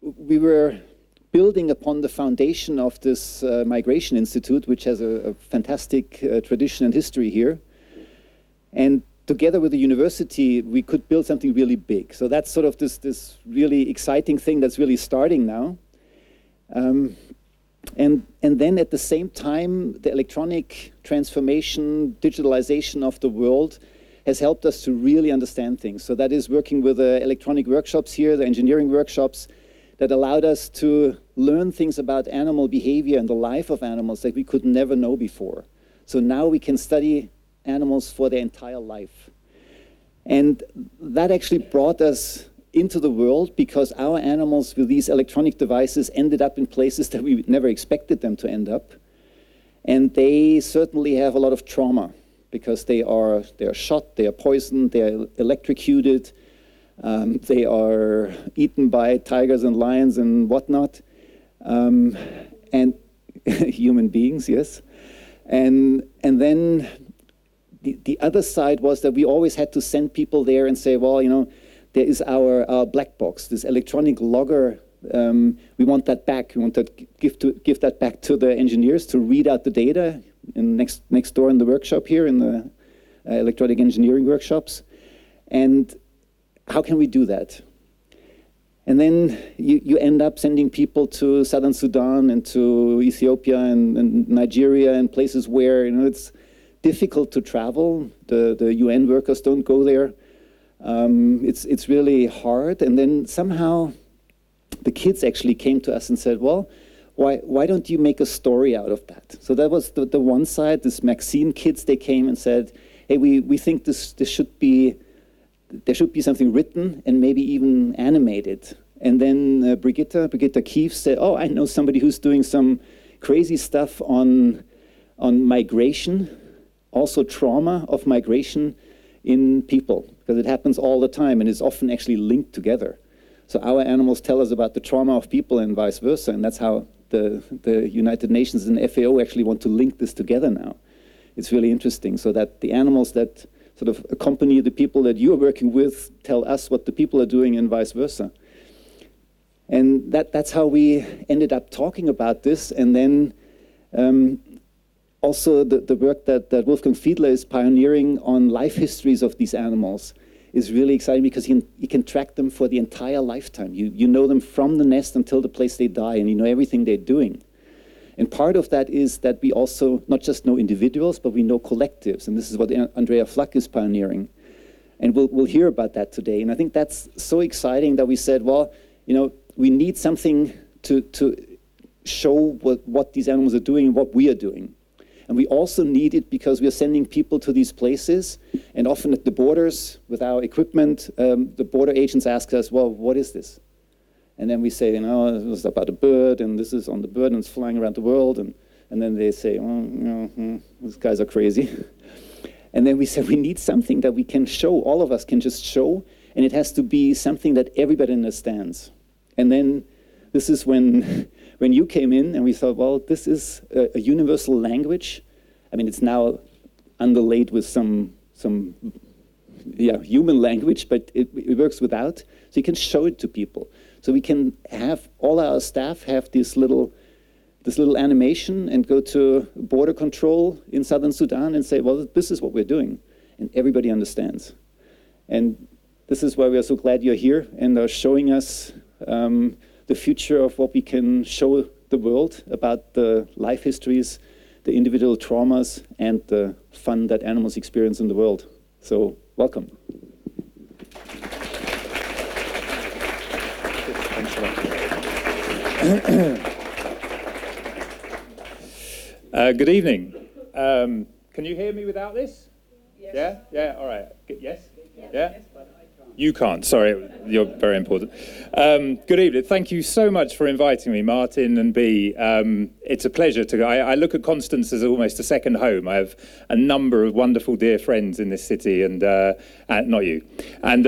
we were building upon the foundation of this Migration Institute, which has a fantastic tradition and history here. And together with the university, we could build something really big. So that's sort of this really exciting thing that's really starting now. And then at the same time, the electronic transformation, digitalization of the world has helped us to really understand things. So that is working with the electronic workshops here, the engineering workshops, that allowed us to learn things about animal behavior and the life of animals that we could never know before. So now we can study animals for their entire life. And that actually brought us into the world because our animals with these electronic devices ended up in places that we never expected them to end up. And they certainly have a lot of trauma because they are shot, they are poisoned, they are electrocuted, they are eaten by tigers and lions and whatnot, and human beings, yes. And then the other side was that we always had to send people there and say, well, you know, there is our black box, this electronic logger. We want that back. We want to give that back to the engineers to read out the data next door in the workshop here in the electronic engineering workshops. And how can we do that? And then you end up sending people to southern Sudan and to Ethiopia and Nigeria and places where, you know, it's difficult to travel. The UN workers don't go there. It's really hard. And then somehow the kids actually came to us and said, well, why don't you make a story out of that? So that was the one side. This Maxine kids, they came and said, hey, we think there should be something written and maybe even animated. And then Brigitte Kief said, oh, I know somebody who's doing some crazy stuff on migration, also trauma of migration in people, because it happens all the time and is often actually linked together. So our animals tell us about the trauma of people and vice versa, and that's how the United Nations and FAO actually want to link this together now. It's really interesting, so that the animals that sort of accompany the people that you're working with tell us what the people are doing and vice versa. And that's how we ended up talking about this. And then also the work that Wolfgang Fiedler is pioneering on life histories of these animals is really exciting because you can track them for the entire lifetime. You know them from the nest until the place they die, and you know everything they're doing. And part of that is that we also not just know individuals, but we know collectives. And this is what Andrea Flack is pioneering. And we'll hear about that today. And I think that's so exciting that we said, well, you know, we need something to show what these animals are doing and what we are doing. And we also need it because we are sending people to these places, and often at the borders with our equipment, the border agents ask us, well, what is this? And then we say, you know, it was about a bird, and this is on the bird, and it's flying around the world. And then they say, oh, you know, these guys are crazy. And then we said, we need something that we can show, all of us can just show, and it has to be something that everybody understands. And then this is when you came in, and we thought, well, this is a universal language. I mean, it's now underlaid with some human language, but it works without. So you can show it to people. So we can have all our staff have this little animation and go to border control in southern Sudan and say, well, this is what we're doing. And everybody understands. And this is why we are so glad you're here and are showing us the future of what we can show the world about the life histories, the individual traumas, and the fun that animals experience in the world. So, welcome. Good evening. Can you hear me without this? Yes. Yeah? Yeah? All right. Yes? Yeah? You can't. Sorry, you're very important. Good evening. Thank you so much for inviting me, Martin and Bea. It's a pleasure to go. I look at Constance as almost a second home. I have a number of wonderful dear friends in this city, and not you. And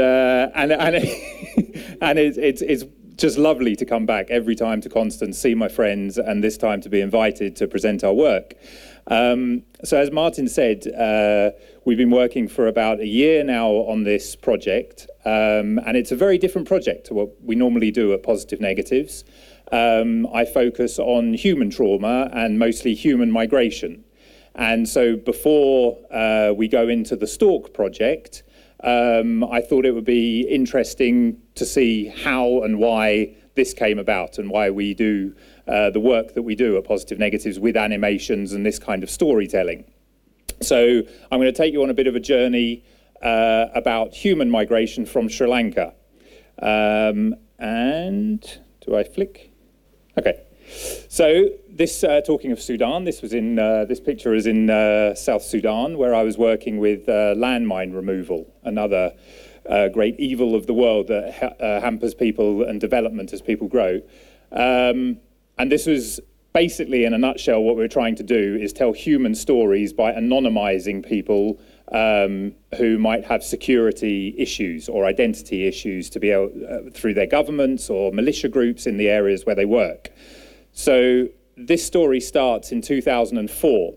it's just lovely to come back every time to Constance, see my friends, and this time to be invited to present our work. So as Martin said, we've been working for about a year now on this project, and it's a very different project to what we normally do at Positive Negatives. I focus on human trauma and mostly human migration. And so before we go into the Stork project, I thought it would be interesting to see how and why this came about and why we do the work that we do at Positive Negatives with animations and this kind of storytelling. So I'm going to take you on a bit of a journey about human migration from Sri Lanka. And do I flick? Okay. So this, talking of Sudan, this was in this picture is in South Sudan, where I was working with landmine removal, another great evil of the world that hampers people and development as people grow. And this was basically, in a nutshell, what we're trying to do is tell human stories by anonymizing people who might have security issues or identity issues to be able, through their governments or militia groups in the areas where they work. So this story starts in 2004,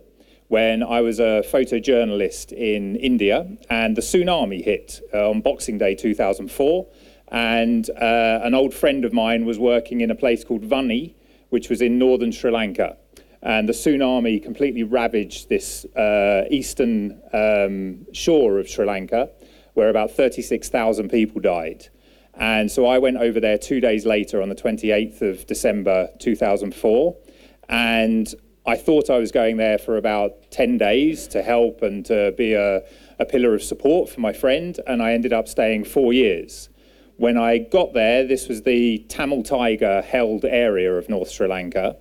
when I was a photojournalist in India, and the tsunami hit on Boxing Day 2004, and an old friend of mine was working in a place called VANNI, which was in northern Sri Lanka, and the tsunami completely ravaged this eastern shore of Sri Lanka, where about 36,000 people died. And so I went over there 2 days later on the 28th of December 2004, and I thought I was going there for about 10 days to help and to be a pillar of support for my friend, and I ended up staying 4 years. When I got there, this was the Tamil Tiger held area of North Sri Lanka,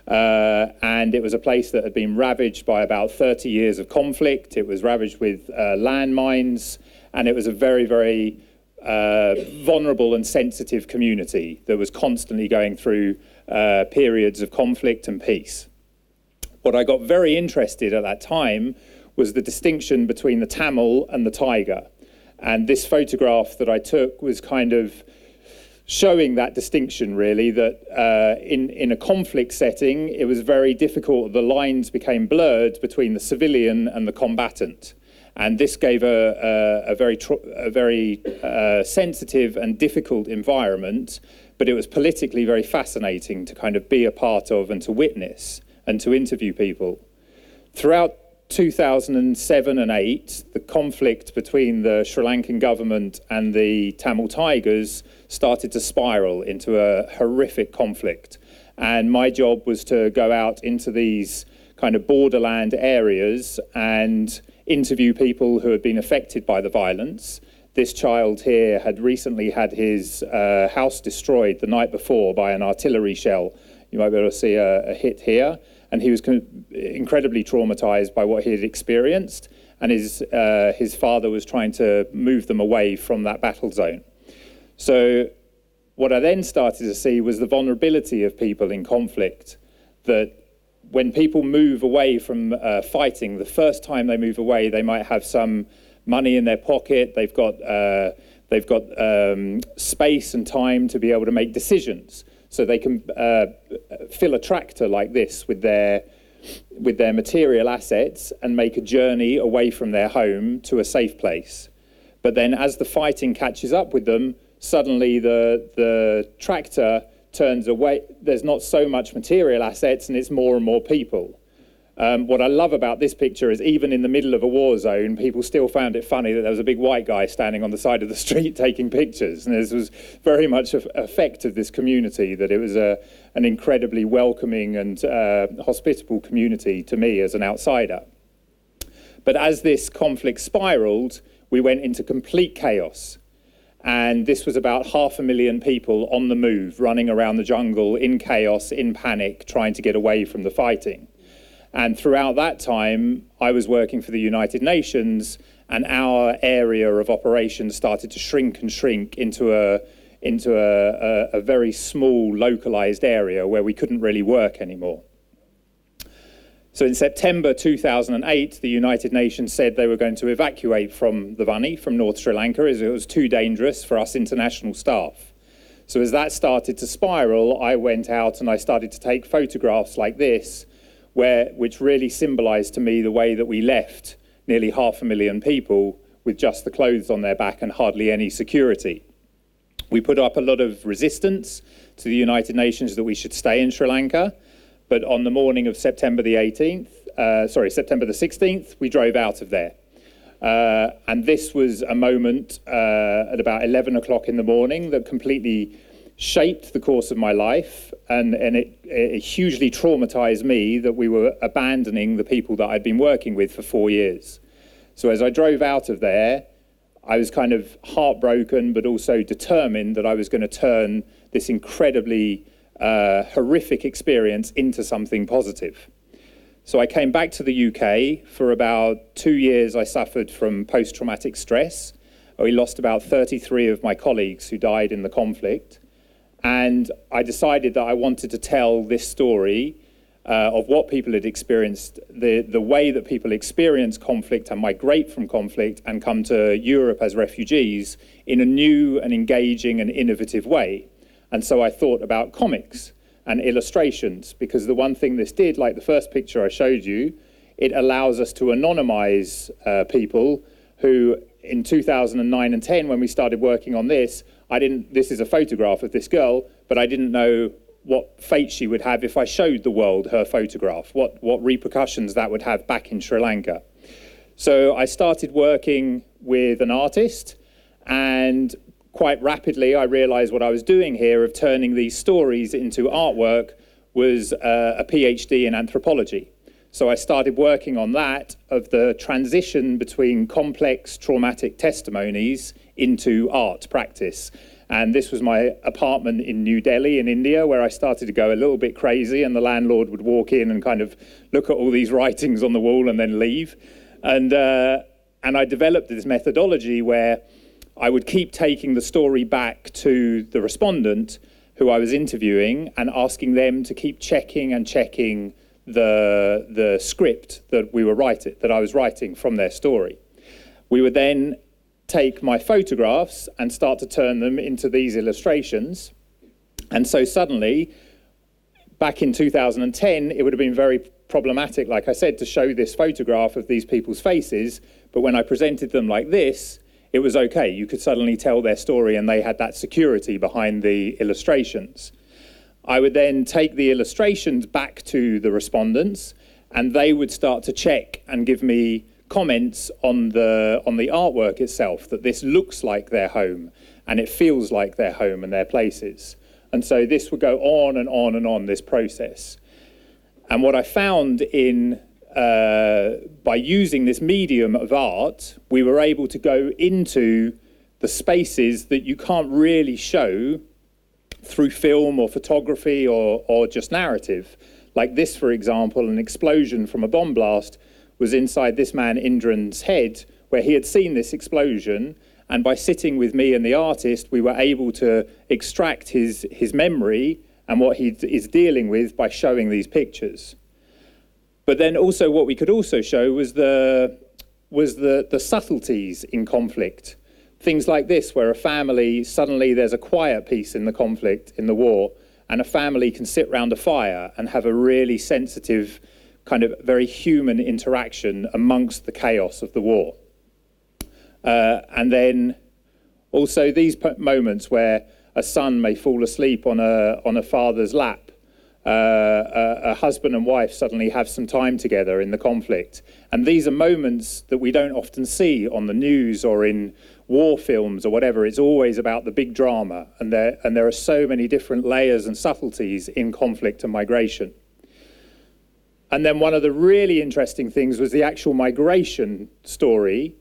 and it was a place that had been ravaged by about 30 years of conflict. It was ravaged with landmines, and it was a very, very vulnerable and sensitive community that was constantly going through periods of conflict and peace. What I got very interested at that time was the distinction between the Tamil and the tiger. And this photograph that I took was kind of showing that distinction, really, that in a conflict setting, it was very difficult. The lines became blurred between the civilian and the combatant. And this gave a very sensitive and difficult environment, but it was politically very fascinating to kind of be a part of and to witness and to interview people. Throughout 2007 and 8, the conflict between the Sri Lankan government and the Tamil Tigers started to spiral into a horrific conflict. And my job was to go out into these kind of borderland areas and interview people who had been affected by the violence. This child here had recently had his house destroyed the night before by an artillery shell. You might be able to see a hit here. And he was incredibly traumatized by what he had experienced. And his father was trying to move them away from that battle zone. So what I then started to see was the vulnerability of people in conflict, that when people move away from fighting, the first time they move away, they might have some money in their pocket. They've got space and time to be able to make decisions. So they can fill a tractor like this with their material assets and make a journey away from their home to a safe place. But then as the fighting catches up with them, suddenly the tractor turns away. There's not so much material assets, and it's more and more people. What I love about this picture is even in the middle of a war zone, people still found it funny that there was a big white guy standing on the side of the street taking pictures. And this was very much an effect of this community, that it was an incredibly welcoming and hospitable community to me as an outsider. But as this conflict spiraled, we went into complete chaos. And this was about 500,000 people on the move, running around the jungle in chaos, in panic, trying to get away from the fighting. And throughout that time, I was working for the United Nations, and our area of operations started to shrink and shrink into a very small, localized area where we couldn't really work anymore. So in September 2008, the United Nations said they were going to evacuate from the VANNI, from North Sri Lanka, as it was too dangerous for us international staff. So as that started to spiral, I went out and I started to take photographs like this, which really symbolised to me the way that we left nearly 500,000 people with just the clothes on their back and hardly any security. We put up a lot of resistance to the United Nations that we should stay in Sri Lanka, but on the morning of September the 16th, we drove out of there. And this was a moment at about 11 o'clock in the morning that completely shaped the course of my life, and it hugely traumatized me that we were abandoning the people that I'd been working with for 4 years. So as I drove out of there, I was kind of heartbroken, but also determined that I was going to turn this incredibly horrific experience into something positive. So I came back to the UK. For about 2 years, I suffered from post-traumatic stress. We lost about 33 of my colleagues who died in the conflict. And I decided that I wanted to tell this story of what people had experienced, the way that people experience conflict and migrate from conflict and come to Europe as refugees in a new and engaging and innovative way. And so I thought about comics and illustrations, because the one thing this did, like the first picture I showed you, it allows us to anonymize people who in 2009 and 10, when we started working on this, this is a photograph of this girl, but I didn't know what fate she would have if I showed the world her photograph, what repercussions that would have back in Sri Lanka. So I started working with an artist, and quite rapidly I realized what I was doing here of turning these stories into artwork was a PhD in anthropology. So I started working on that, of the transition between complex traumatic testimonies into art practice. And this was my apartment in New Delhi in India, where I started to go a little bit crazy, and the landlord would walk in and kind of look at all these writings on the wall and then leave. And I developed this methodology where I would keep taking the story back to the respondent who I was interviewing and asking them to keep checking the script that I was writing from their story. We would then take my photographs and start to turn them into these illustrations. And so suddenly, back in 2010, it would have been very problematic, like I said, to show this photograph of these people's faces. But when I presented them like this, it was okay. You could suddenly tell their story, and they had that security behind the illustrations. I would then take the illustrations back to the respondents, and they would start to check and give me comments on the artwork itself, that this looks like their home and it feels like their home and their places. And so this would go on and on and on, this process. And what I found by using this medium of art, we were able to go into the spaces that you can't really show through film or photography or just narrative. Like this, for example, an explosion from a bomb blast was inside this man Indran's head, where he had seen this explosion, and by sitting with me and the artist, we were able to extract his memory and what he is dealing with by showing these pictures. But then also what we could also show was the subtleties in conflict. Things like this, where a family, suddenly there's a quiet piece in the conflict, in the war, and a family can sit round a fire and have a really sensitive, kind of very human interaction amongst the chaos of the war. And then also these moments where a son may fall asleep on a father's lap. A husband and wife suddenly have some time together in the conflict. And these are moments that we don't often see on the news or in war films or whatever. It's always about the big drama. And there are so many different layers and subtleties in conflict and migration. And then one of the really interesting things was the actual migration story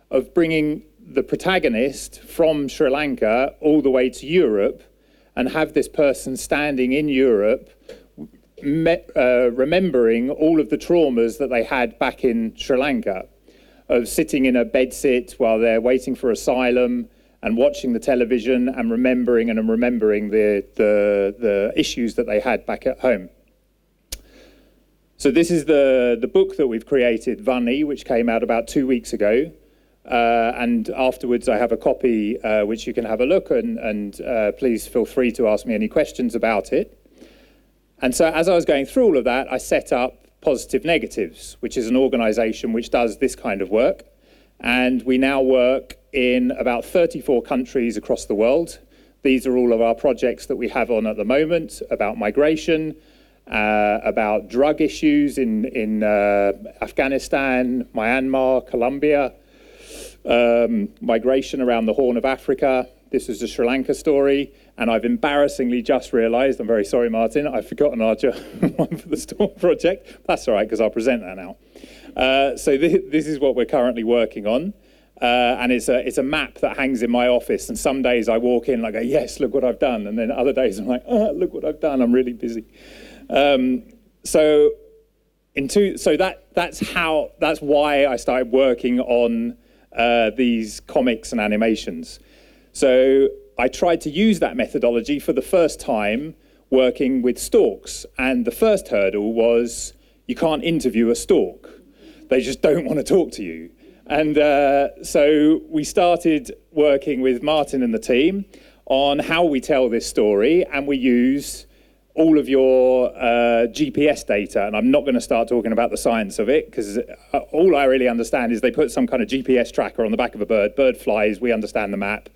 of bringing the protagonist from Sri Lanka all the way to Europe, and have this person standing in Europe remembering all of the traumas that they had back in Sri Lanka, of sitting in a bedsit while they're waiting for asylum and watching the television and remembering the issues that they had back at home. So this is the book that we've created, VANNI, which came out about 2 weeks ago. And afterwards I have a copy which you can have a look, and please feel free to ask me any questions about it. And so as I was going through all of that, I set up PositiveNegatives, which is an organisation which does this kind of work. And we now work in about 34 countries across the world. These are all of our projects that we have on at the moment about migration, about drug issues in Afghanistan, Myanmar, Colombia, migration around the Horn of Africa. This was the Sri Lanka story, and I've embarrassingly just realised, I'm very sorry, Martin, I've forgotten our one for the Stork project. That's all right, because I'll present that now. So this is what we're currently working on, and it's a map that hangs in my office, and some days I walk in and I go, yes, look what I've done, and then other days I'm like, oh, look what I've done, I'm really busy. That's why I started working on these comics and animations. So I tried to use that methodology for the first time working with storks. And the first hurdle was you can't interview a stork. They just don't want to talk to you. And so we started working with Martin and the team on how we tell this story. And we use all of your GPS data. And I'm not going to start talking about the science of it, because all I really understand is they put some kind of GPS tracker on the back of a bird. Bird flies, we understand the map.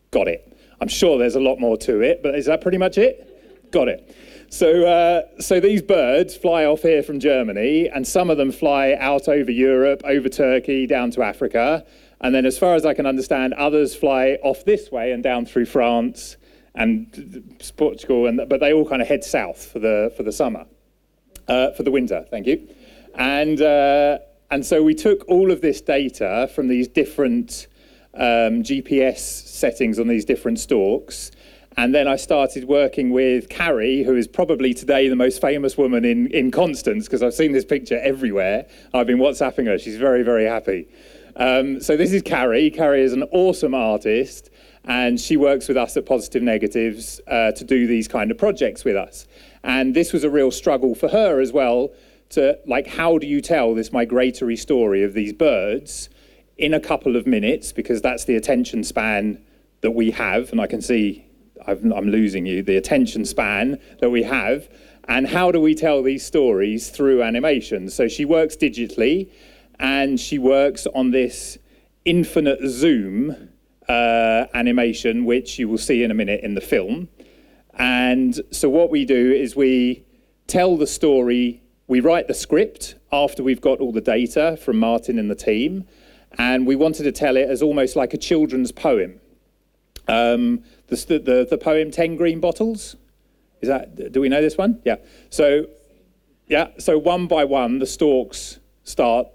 Got it. I'm sure there's a lot more to it, but is that pretty much it? Got it. So these birds fly off here from Germany, and some of them fly out over Europe, over Turkey, down to Africa. And then as far as I can understand, others fly off this way and down through France and Portugal, but they all kind of head south for the summer, for the winter, thank you. And so we took all of this data from these different GPS settings on these different storks. And then I started working with Karrie, who is probably today the most famous woman in Constance, because I've seen this picture everywhere. I've been WhatsApping her. She's very, very happy. So this is Karrie. Karrie is an awesome artist, and she works with us at PositiveNegatives to do these kind of projects with us. And this was a real struggle for her as well, to like, how do you tell this migratory story of these birds in a couple of minutes, because that's the attention span that we have, and I can see I'm losing you, the attention span that we have, and how do we tell these stories through animation? So she works digitally, and she works on this infinite zoom animation, which you will see in a minute in the film. And so what we do is we tell the story, we write the script after we've got all the data from Martin and the team, and we wanted to tell it as almost like a children's poem. The poem 10 Green Bottles, do we know this one? Yeah. So one by one, the storks start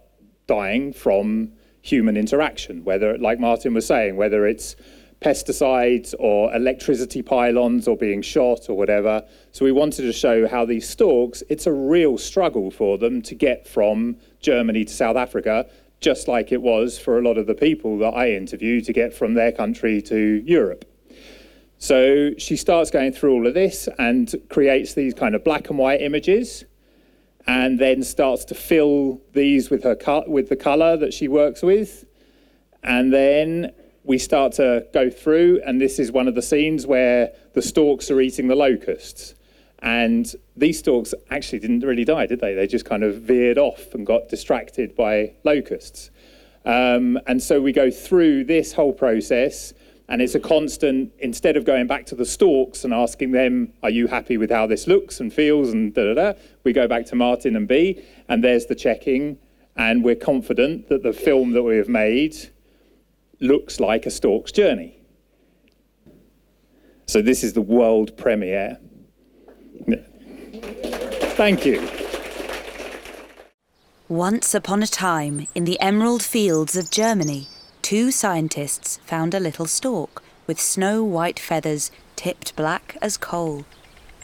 dying from human interaction, whether, like Martin was saying, whether it's pesticides or electricity pylons or being shot or whatever. So we wanted to show how these storks, it's a real struggle for them to get from Germany to South Africa, just like it was for a lot of the people that I interviewed to get from their country to Europe. So she starts going through all of this and creates these kind of black and white images, and then starts to fill these with the colour that she works with. And then we start to go through, and this is one of the scenes where the storks are eating the locusts. And these storks actually didn't really die, did they? They just kind of veered off and got distracted by locusts. And so we go through this whole process, and it's a constant, instead of going back to the storks and asking them, are you happy with how this looks and feels and da-da-da, we go back to Martin and B, and there's the checking, and we're confident that the film that we have made looks like a stork's journey. So this is the world premiere. Thank you. Once upon a time, in the emerald fields of Germany, two scientists found a little stork with snow-white feathers tipped black as coal.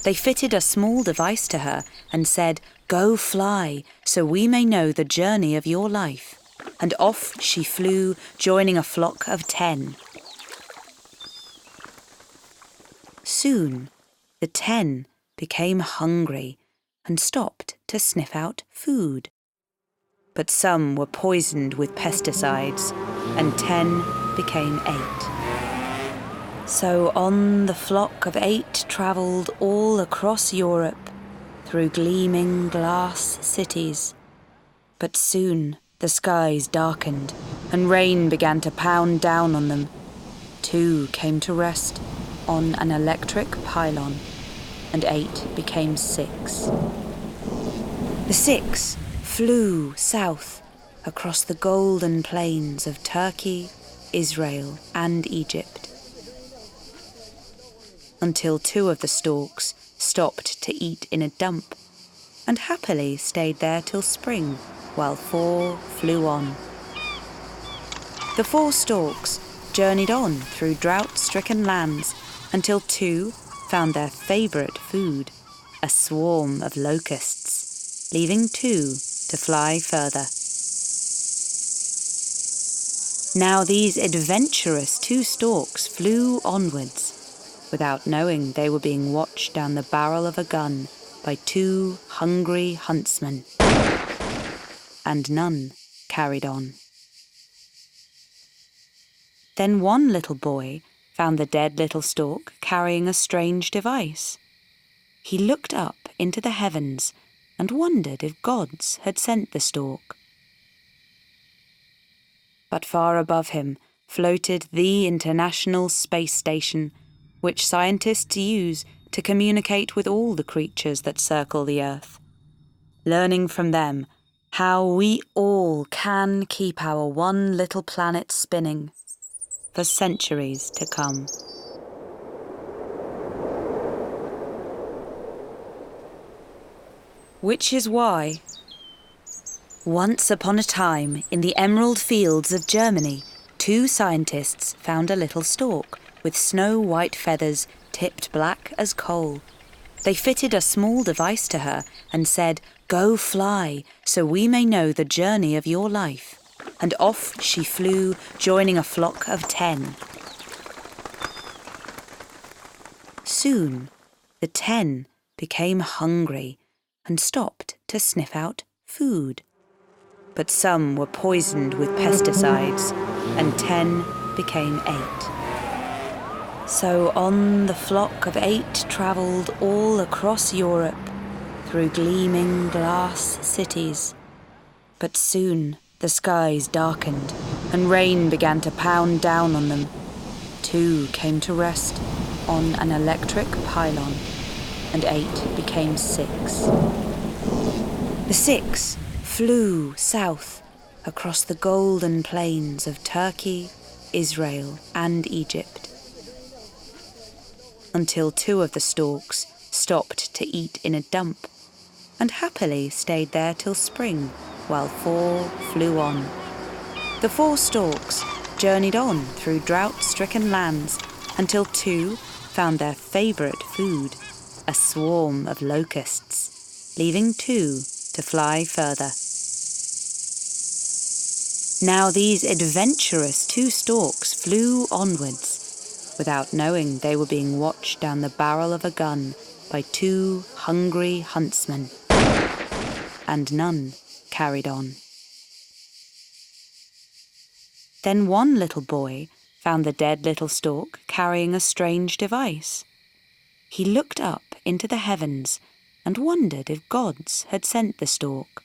They fitted a small device to her and said, "Go fly, so we may know the journey of your life." And off she flew, joining a flock of 10. Soon, the 10 became hungry and stopped to sniff out food. But some were poisoned with pesticides, and 10 became 8. So on the flock of 8 travelled all across Europe, through gleaming glass cities. But soon the skies darkened and rain began to pound down on them. 2 came to rest on an electric pylon, and 8 became 6. The 6 flew south across the golden plains of Turkey, Israel, and Egypt, until 2 of the storks stopped to eat in a dump and happily stayed there till spring, while 4 flew on. The 4 storks journeyed on through drought-stricken lands until 2 found their favourite food, a swarm of locusts, leaving 2 to fly further. Now these adventurous 2 storks flew onwards, without knowing they were being watched down the barrel of a gun by 2 hungry huntsmen. And none carried on. Then one little boy found the dead little stork carrying a strange device. He looked up into the heavens and wondered if gods had sent the stork. But far above him floated the International Space Station, which scientists use to communicate with all the creatures that circle the Earth, learning from them how we all can keep our one little planet spinning for centuries to come. Which is why, once upon a time in the emerald fields of Germany, 2 scientists found a little stork with snow-white feathers tipped black as coal. They fitted a small device to her and said, "Go fly, so we may know the journey of your life." And off she flew, joining a flock of 10. Soon, the 10 became hungry and stopped to sniff out food. But some were poisoned with pesticides, and 10 became 8. So on the flock of 8 travelled all across Europe, through gleaming glass cities. But soon the skies darkened, and rain began to pound down on them. 2 came to rest on an electric pylon, and 8 became 6. The 6 flew south across the golden plains of Turkey, Israel, and Egypt, until 2 of the storks stopped to eat in a dump, and happily stayed there till spring, while 4 flew on. The 4 storks journeyed on through drought-stricken lands until 2 found their favourite food, a swarm of locusts, leaving 2 to fly further. Now these adventurous 2 storks flew onwards, without knowing they were being watched down the barrel of a gun by 2 hungry huntsmen. And none carried on. Then one little boy found the dead little stork carrying a strange device. He looked up into the heavens and wondered if gods had sent the stork.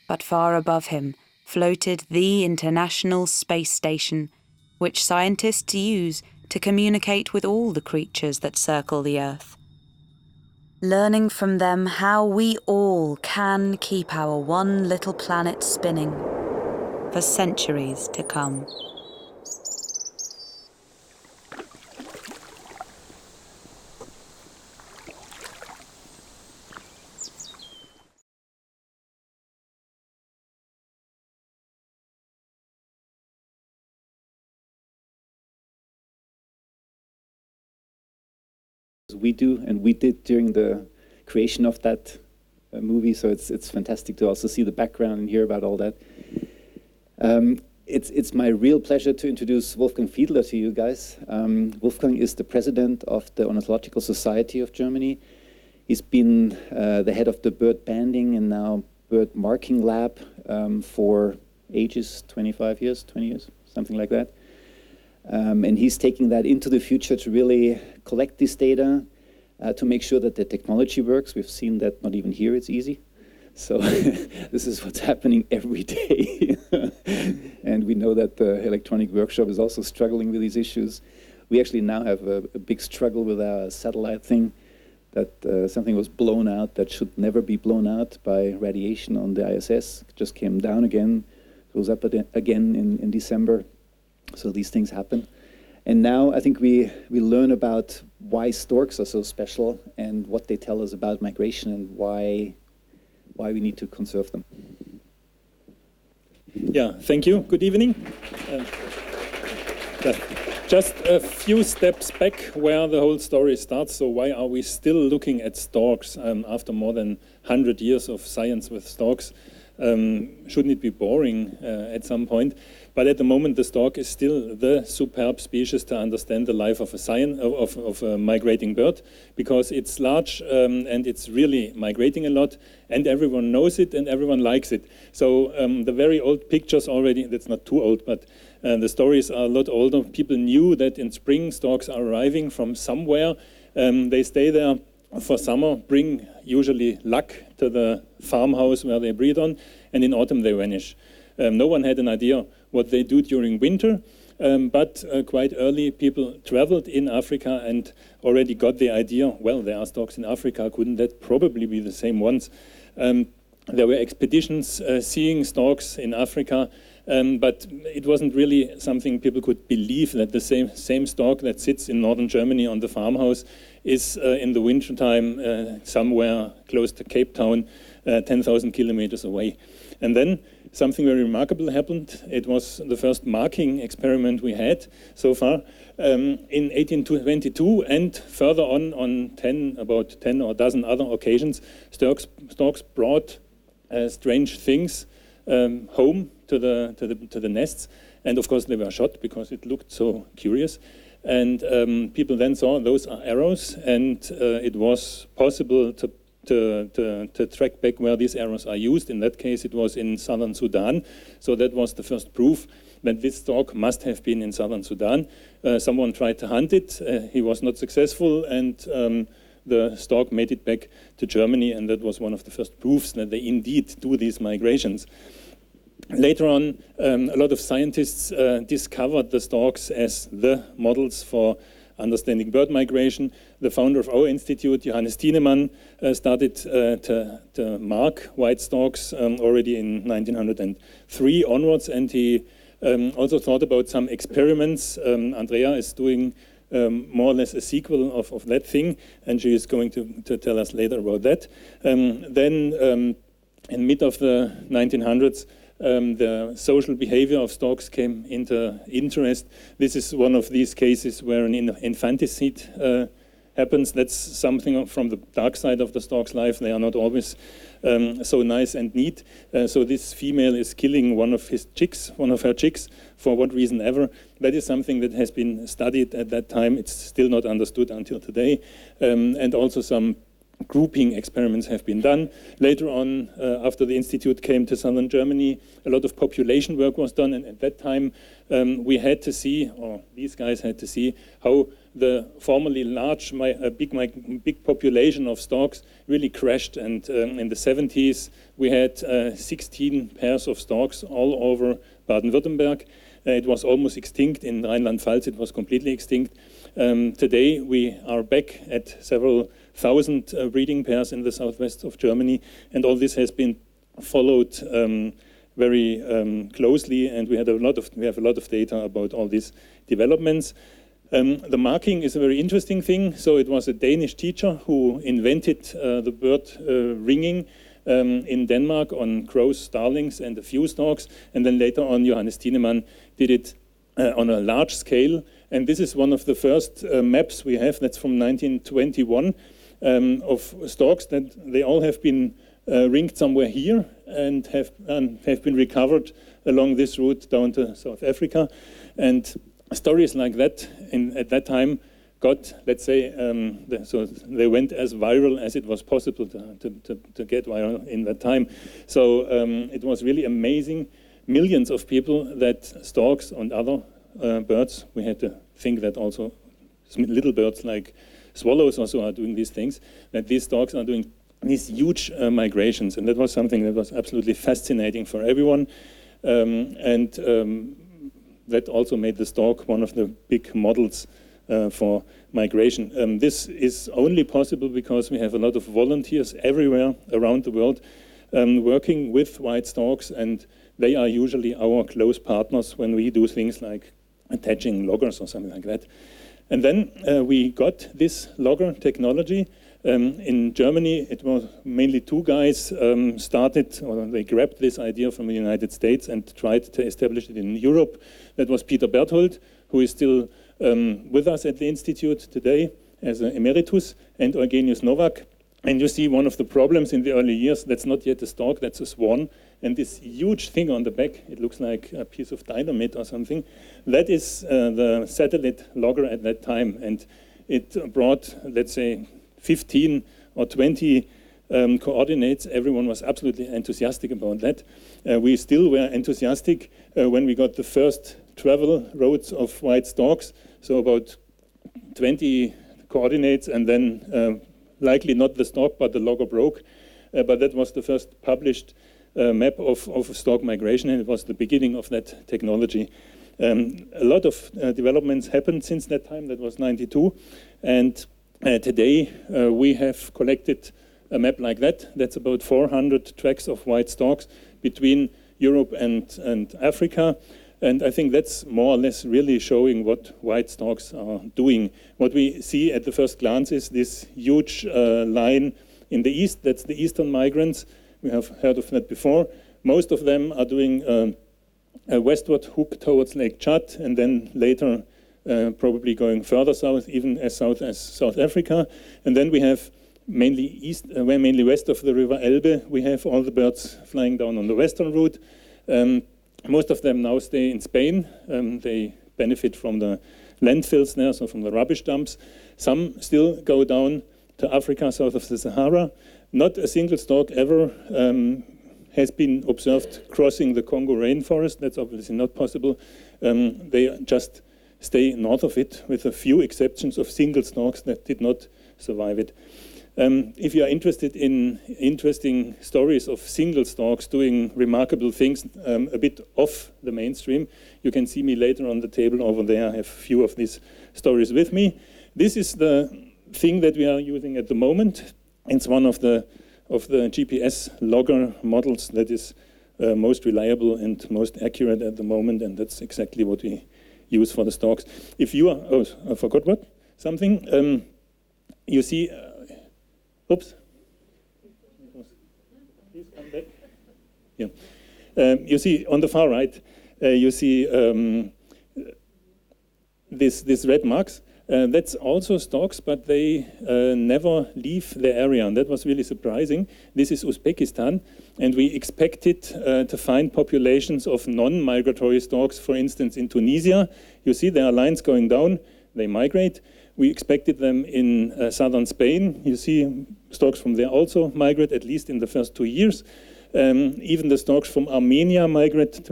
But far above him floated the International Space Station, which scientists use to communicate with all the creatures that circle the Earth, learning from them how we all can keep our one little planet spinning for centuries to come. We do, and we did during the creation of that movie, so it's fantastic to also see the background and hear about all that. It's my real pleasure to introduce Wolfgang Fiedler to you guys. Wolfgang is the president of the Ornithological Society of Germany. He's been the head of the bird banding and now bird marking lab for ages, 25 years, 20 years, something like that. And he's taking that into the future to really collect this data, to make sure that the technology works. We've seen that not even here it's easy. So this is what's happening every day. And we know that the electronic workshop is also struggling with these issues. We actually now have a big struggle with our satellite thing, that something was blown out that should never be blown out by radiation on the ISS. It just came down again, goes up again in December. So these things happen. And now I think we learn about why storks are so special and what they tell us about migration and why we need to conserve them. Yeah, thank you. Good evening. Just a few steps back where the whole story starts. So why are we still looking at storks after more than 100 years of science with storks? Shouldn't it be boring at some point? But at the moment, the stork is still the superb species to understand the life of a migrating bird, because it's large and it's really migrating a lot, and everyone knows it and everyone likes it. So the very old pictures already, that's not too old, but the stories are a lot older. People knew that in spring storks are arriving from somewhere. They stay there for summer, bring usually luck to the farmhouse where they breed on, and in autumn they vanish. No one had an idea what they do during winter, but quite early people traveled in Africa and already got the idea, well, there are storks in Africa, couldn't that probably be the same ones? There were expeditions seeing storks in Africa, but it wasn't really something people could believe, that the same stork that sits in northern Germany on the farmhouse is in the wintertime somewhere close to Cape Town, 10,000 kilometers away. And then something very remarkable happened. It was the first marking experiment we had so far in 1822, and further on about 10 or a dozen other occasions, storks brought strange things home to the nests, and of course they were shot because it looked so curious. And people then saw those are arrows, and it was possible to track back where these arrows are used. In that case, it was in southern Sudan. So that was the first proof that this stork must have been in southern Sudan. Someone tried to hunt it. He was not successful, and the stork made it back to Germany, and that was one of the first proofs that they indeed do these migrations. Later on, a lot of scientists discovered the storks as the models for understanding bird migration. The founder of our institute, Johannes Thienemann, started to mark white storks already in 1903 onwards, and he also thought about some experiments. Andrea is doing more or less a sequel of that thing, and she is going to tell us later about that. Then in mid of the 1900s, the social behavior of storks came into interest. This is one of these cases where an infanticide happens. That's something from the dark side of the stork's life. They are not always so nice and neat. So this female is killing one of her chicks, for what reason ever. That is something that has been studied at that time. It's still not understood until today. And also some grouping experiments have been done. Later on, after the institute came to southern Germany, a lot of population work was done, and at that time we had to see, or these guys had to see, how the formerly large, big population of storks really crashed. And in the 70s, we had 16 pairs of storks all over Baden-Württemberg. It was almost extinct. In Rhineland-Pfalz, it was completely extinct. Today, we are back at several thousand breeding pairs in the southwest of Germany, and all this has been followed very closely, and we have a lot of data about all these developments. The marking is a very interesting thing. So it was a Danish teacher who invented the bird ringing in Denmark on crows, starlings, and a few storks, and then later on Johannes Thienemann did it on a large scale. And this is one of the first maps we have. That's from 1921 of storks, that they all have been ringed somewhere here and have been recovered along this route down to South Africa. And stories like that at that time got, let's say, so they went as viral as it was possible to get viral in that time. So it was really amazing. Millions of people that storks and other birds, we had to think that also little birds like swallows also are doing these things, that these storks are doing these huge migrations. And that was something that was absolutely fascinating for everyone. That also made the stork one of the big models for migration. This is only possible because we have a lot of volunteers everywhere around the world working with white storks, and they are usually our close partners when we do things like attaching loggers or something like that. And then we got this logger technology. In Germany, it was mainly two guys started, or they grabbed this idea from the United States and tried to establish it in Europe. That was Peter Berthold, who is still with us at the Institute today as an emeritus, and Eugenius Novak. And you see one of the problems in the early years, that's not yet a stork, that's a swan. And this huge thing on the back, it looks like a piece of dynamite or something. That is the satellite logger at that time. And it brought, let's say, 15 or 20 coordinates. Everyone was absolutely enthusiastic about that. We still were enthusiastic when we got the first travel roads of white storks, so about 20 coordinates, and then likely not the stork, but the logger broke. But that was the first published map of stork migration, and it was the beginning of that technology. A lot of developments happened since that time. That was 92, and today we have collected a map like that. That's about 400 tracks of white storks between Europe and Africa. And I think that's more or less really showing what white storks are doing. What we see at the first glance is this huge line in the east. That's the eastern migrants. We have heard of that before. Most of them are doing a westward hook towards Lake Chad, and then later probably going further south, even as south as South Africa. And then we have mainly west of the river Elbe. We have all the birds flying down on the western route. Most of them now stay in Spain. They benefit from the landfills there, so from the rubbish dumps. Some still go down to Africa, south of the Sahara. Not a single stork ever has been observed crossing the Congo rainforest. That's obviously not possible. They just stay north of it, with a few exceptions of single storks that did not survive it. If you are interested in interesting stories of single storks doing remarkable things a bit off the mainstream, you can see me later on the table over there. I have a few of these stories with me. This is the thing that we are using at the moment. It's one of the GPS logger models that is most reliable and most accurate at the moment, and that's exactly what we use for the storks. If you are, oh, I forgot what? Something. You see, oops. Please come back. Yeah. You see on the far right, you see this red marks. That's also storks, but they never leave the area, and that was really surprising. This is Uzbekistan, and we expected to find populations of non-migratory storks, for instance, in Tunisia. You see there are lines going down, they migrate. We expected them in southern Spain. You see storks from there also migrate, at least in the first 2 years. Even the storks from Armenia migrated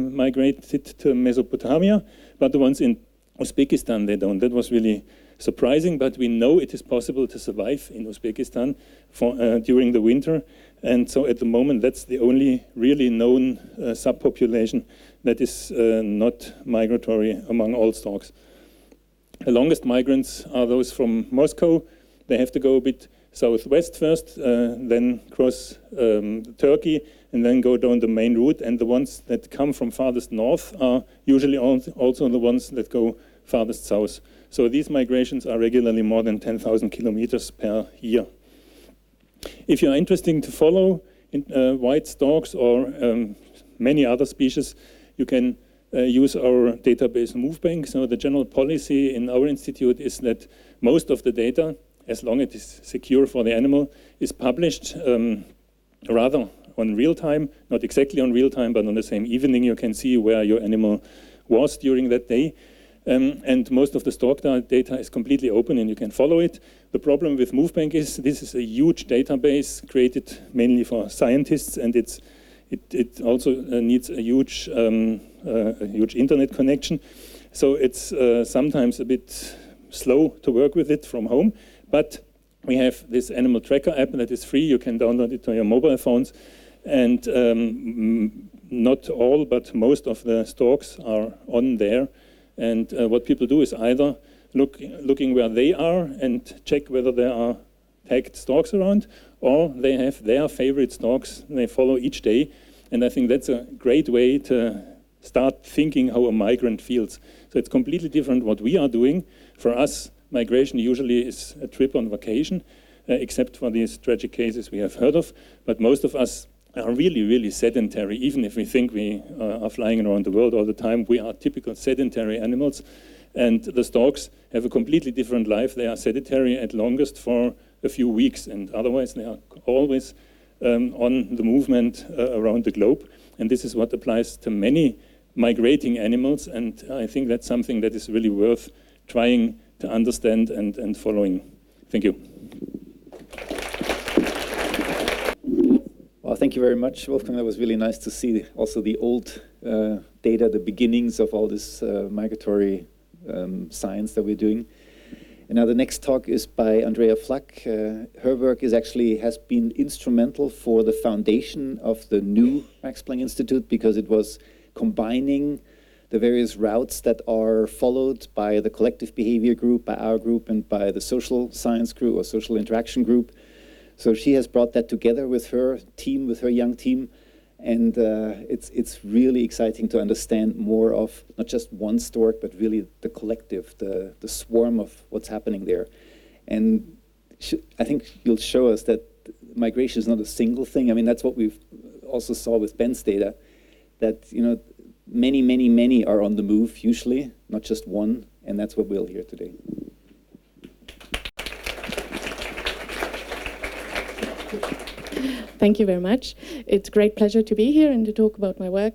to Mesopotamia, but the ones in Uzbekistan, they don't. That was really surprising, but we know it is possible to survive in Uzbekistan during the winter. And so at the moment, that's the only really known subpopulation that is not migratory among all storks. The longest migrants are those from Moscow. They have to go a bit southwest first, then cross Turkey, and then go down the main route. And the ones that come from farthest north are usually also the ones that go farthest south. So these migrations are regularly more than 10,000 kilometers per year. If you are interested to follow white storks or many other species, you can use our database Movebank. So the general policy in our institute is that most of the data, as long as it is secure for the animal, is published rather on real time, not exactly on real time, but on the same evening you can see where your animal was during that day. And most of the stork data is completely open and you can follow it. The problem with Movebank is this is a huge database created mainly for scientists, and it also needs a huge internet connection. So it's sometimes a bit slow to work with it from home, but we have this animal tracker app that is free. You can download it to your mobile phones. And not all, but most of the storks are on there. And what people do is either looking where they are and check whether there are tagged storks around, or they have their favorite storks they follow each day. And I think that's a great way to start thinking how a migrant feels. So it's completely different what we are doing. For us, migration usually is a trip on vacation, except for these tragic cases we have heard of. But most of us are really, really sedentary. Even if we think we are flying around the world all the time, we are typical sedentary animals. And the storks have a completely different life. They are sedentary at longest for a few weeks, and otherwise they are always on the movement around the globe. And this is what applies to many migrating animals, and I think that's something that is really worth trying to understand and following. Thank you. Well, thank you very much, Wolfgang. That was really nice to see also the old data, the beginnings of all this migratory science that we're doing. And now the next talk is by Andrea Flack. Her work has been instrumental for the foundation of the new Max Planck Institute, because it was combining the various routes that are followed by the collective behavior group, by our group, and by the social science group or social interaction group. So she has brought that together with her team, with her young team, and it's really exciting to understand more of not just one stork, but really the collective, the swarm of what's happening there. And I think you'll show us that migration is not a single thing. I mean, that's what we've also saw with Ben's data, that many are on the move usually, not just one, and that's what we'll hear today. Thank you very much. It's a great pleasure to be here and to talk about my work.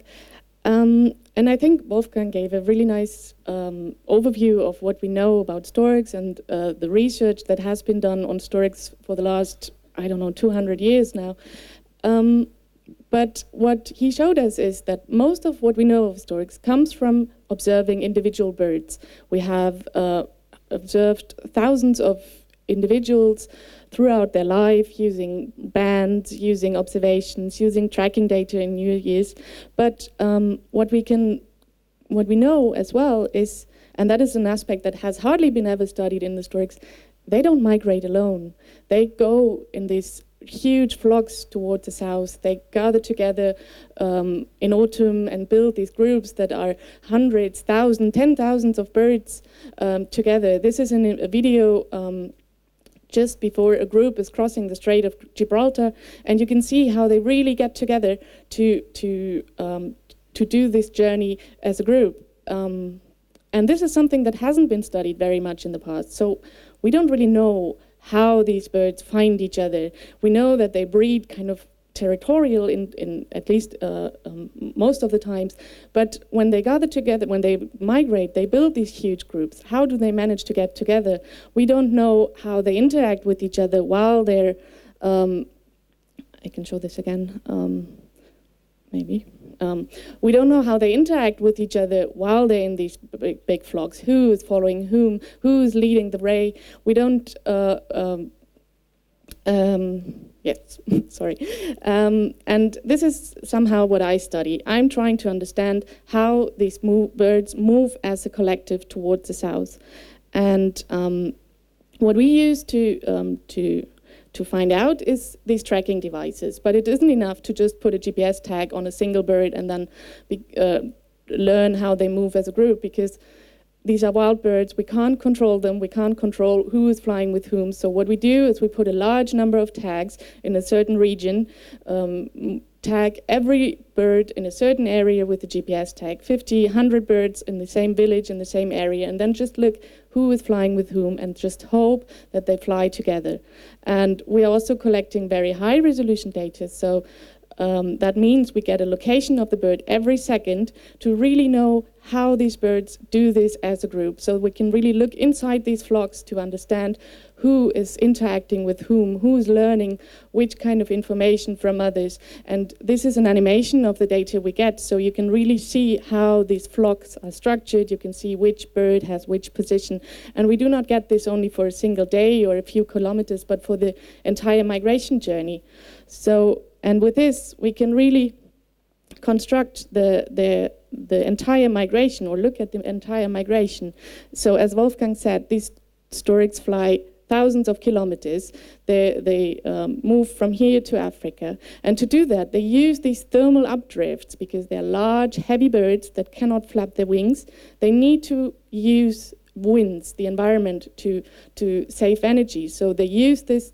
And I think Wolfgang gave a really nice overview of what we know about storks and the research that has been done on storks for the last, 200 years now. But what he showed us is that most of what we know of storks comes from observing individual birds. We have observed thousands of individuals throughout their life, using bands, using observations, using tracking data in New Year's. But what we know as well is, and that is an aspect that has hardly been ever studied in the storks, they don't migrate alone. They go in these huge flocks towards the south. They gather together in autumn and build these groups that are hundreds, thousands, 10,000s of birds together. This is in a video just before a group is crossing the Strait of Gibraltar, and you can see how they really get together to do this journey as a group. And this is something that hasn't been studied very much in the past. So we don't really know how these birds find each other. We know that they breed kind of territorial in at least most of the times, but when they gather together, when they migrate, they build these huge groups. How do they manage to get together? We don't know how they interact with each other while they're, I can show this again, maybe. We don't know how they interact with each other while they're in these big flocks. Who is following whom? Who is leading the ray? We don't yes, sorry. And this is somehow what I study. I'm trying to understand how these birds move as a collective towards the south. And what we use to find out is these tracking devices. But it isn't enough to just put a GPS tag on a single bird and then learn how they move as a group, because these are wild birds. We can't control them. We can't control who is flying with whom. So what we do is we put a large number of tags in a certain region, tag every bird in a certain area with a GPS tag, 50, 100 birds in the same village, in the same area, and then just look who is flying with whom and just hope that they fly together. And we're also collecting very high resolution data. So that means we get a location of the bird every second to really know how these birds do this as a group. So we can really look inside these flocks to understand who is interacting with whom, who's learning which kind of information from others. And this is an animation of the data we get, so you can really see how these flocks are structured. You can see which bird has which position. And we do not get this only for a single day or a few kilometers, but for the entire migration journey. So, and with this, we can really construct the entire migration, or look at the entire migration. So as Wolfgang said, these storks fly thousands of kilometers. They move from here to Africa. And to do that, they use these thermal updrafts, because they're large, heavy birds that cannot flap their wings. They need to use winds, the environment, to save energy. So they use this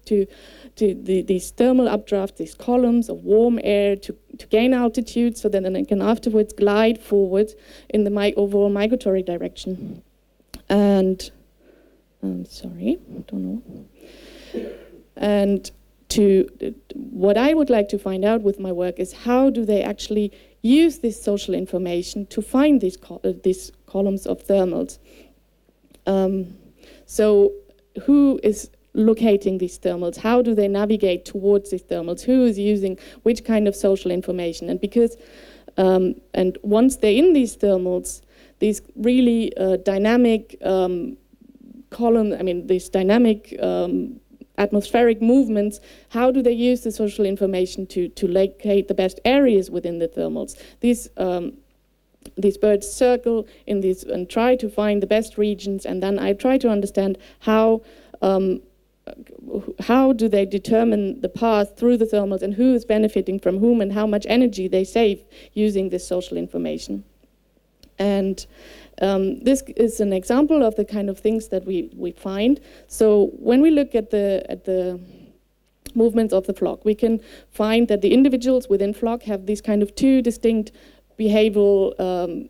these thermal updrafts, these columns of warm air to gain altitude, so that then they can afterwards glide forward in the overall migratory direction. And I'm sorry, I don't know. And what I would like to find out with my work is, how do they actually use this social information to find these columns of thermals? So who is locating these thermals? How do they navigate towards these thermals? Who is using which kind of social information? And because, and once they're in these thermals, these really dynamic these dynamic atmospheric movements, how do they use the social information to locate the best areas within the thermals? These birds circle in these and try to find the best regions, and then I try to understand how do they determine the path through the thermals, and who is benefiting from whom, and how much energy they save using this social information. And this is an example of the kind of things that we find. So when we look at the movements of the flock, we can find that the individuals within flock have these kind of two distinct behavioral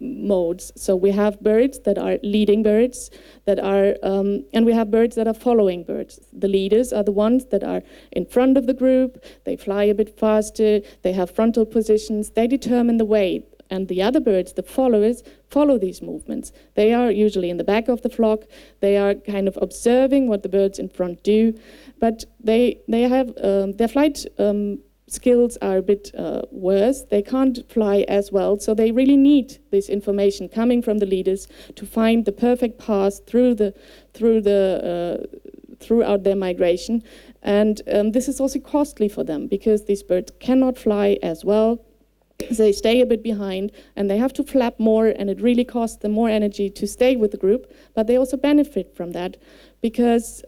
modes. So we have birds that are leading birds, and we have birds that are following birds. The leaders are the ones that are in front of the group. They fly a bit faster. They have frontal positions. They determine the way. And the other birds, the followers, follow these movements. They are usually in the back of the flock. They are kind of observing what the birds in front do, but they have their flight skills are a bit worse. They can't fly as well, so they really need this information coming from the leaders to find the perfect path throughout their migration. And this is also costly for them, because these birds cannot fly as well. They stay a bit behind, and they have to flap more, and it really costs them more energy to stay with the group, but they also benefit from that, because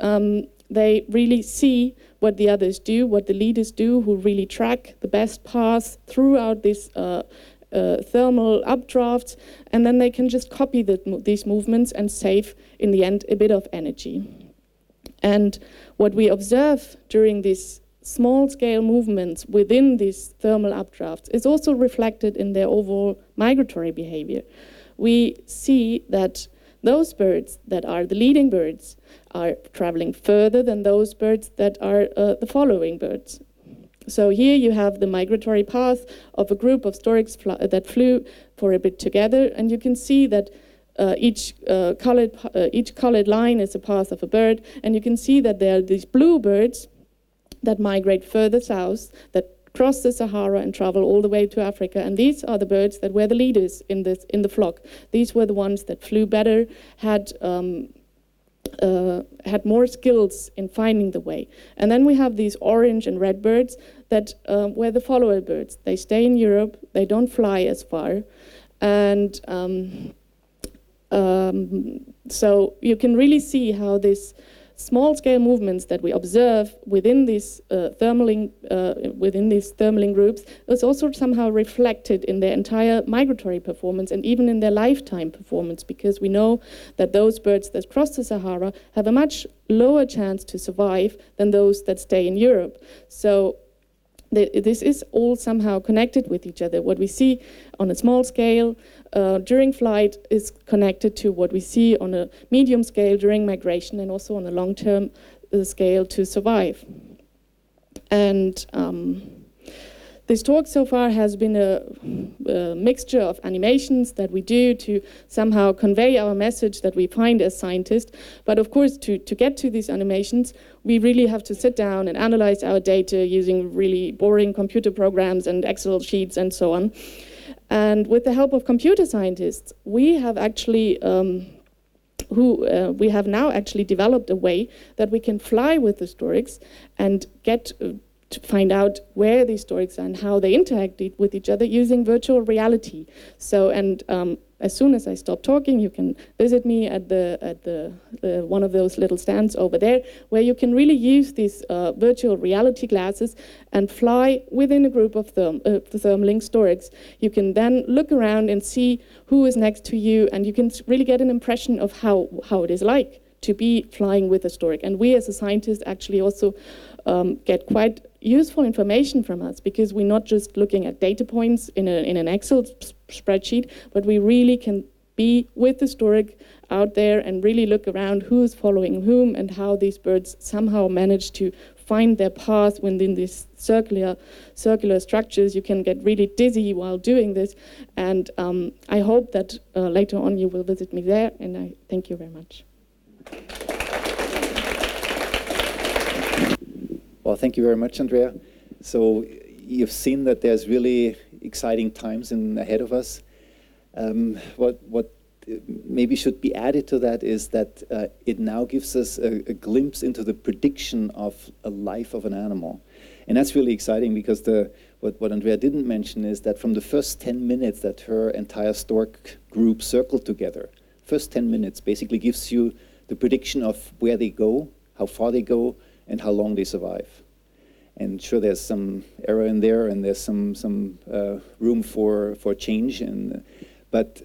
they really see what the others do, what the leaders do, who really track the best path throughout this thermal updrafts, and then they can just copy these movements and save, in the end, a bit of energy. And what we observe during these small-scale movements within these thermal updrafts is also reflected in their overall migratory behavior. We see that those birds that are the leading birds are traveling further than those birds that are the following birds. So here you have the migratory path of a group of storks that flew for a bit together, and you can see that each colored line is a path of a bird, and you can see that there are these blue birds that migrate further south, that cross the Sahara and travel all the way to Africa. And these are the birds that were the leaders in the flock. These were the ones that flew better, had more skills in finding the way. And then we have these orange and red birds that were the follower birds. They stay in Europe, they don't fly as far. And so you can really see how this small-scale movements that we observe within these thermaling groups is also somehow reflected in their entire migratory performance, and even in their lifetime performance, because we know that those birds that cross the Sahara have a much lower chance to survive than those that stay in Europe. So this is all somehow connected with each other. What we see on a small scale during flight is connected to what we see on a medium scale during migration, and also on a long-term scale to survive. And This talk so far has been a mixture of animations that we do to somehow convey our message that we find as scientists. But of course, to get to these animations, we really have to sit down and analyze our data using really boring computer programs and Excel sheets and so on. And with the help of computer scientists, we have actually we have now actually developed a way that we can fly with the storks and get to find out where these storks are and how they interact with each other using virtual reality. So, and as soon as I stop talking, you can visit me at the one of those little stands over there, where you can really use these virtual reality glasses and fly within a group of the thermal storks. You can then look around and see who is next to you, and you can really get an impression of how it is like to be flying with a stork. And we as a scientist actually also get quite useful information from us, because we're not just looking at data points in an Excel spreadsheet, but we really can be with the stork out there and really look around who's following whom and how these birds somehow manage to find their path within these circular structures. You can get really dizzy while doing this, and I hope that later on you will visit me there, and I thank you very much. Well, thank you very much, Andrea. So you've seen that there's really exciting times ahead of us. What maybe should be added to that is that it now gives us a glimpse into the prediction of a life of an animal. And that's really exciting, because what Andrea didn't mention is that from the first 10 minutes that her entire stork group circled together, first 10 minutes basically gives you the prediction of where they go, how far they go, and how long they survive. And sure, there's some error in there, and there's some room for change, but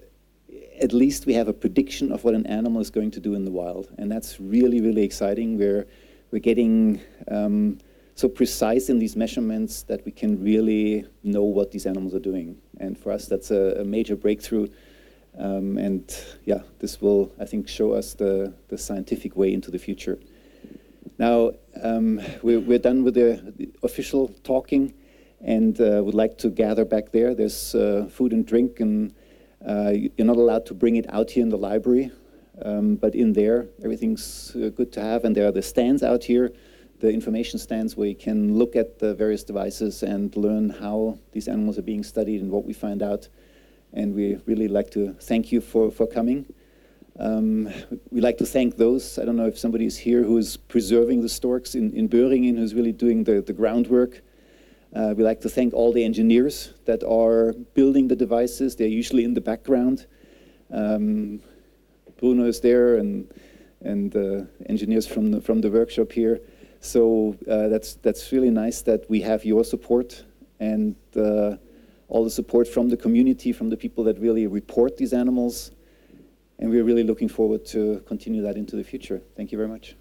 at least we have a prediction of what an animal is going to do in the wild, and that's really, really exciting. We're getting so precise in these measurements that we can really know what these animals are doing, and for us that's a major breakthrough. And yeah, this will, I think, show us the scientific way into the future. Now, we're done with the official talking, and would like to gather back there. There's food and drink, and you're not allowed to bring it out here in the library, but in there, everything's good to have. And there are the stands out here, the information stands, where you can look at the various devices and learn how these animals are being studied and what we find out. And we really like to thank you for coming. We'd like to thank those, I don't know if somebody is here, who is preserving the storks in Böhringen, who's really doing the groundwork. We'd like to thank all the engineers that are building the devices. They're usually in the background. Bruno is there, and engineers from the workshop here. So that's really nice that we have your support, and all the support from the community, from the people that really report these animals. And we're really looking forward to continue that into the future. Thank you very much.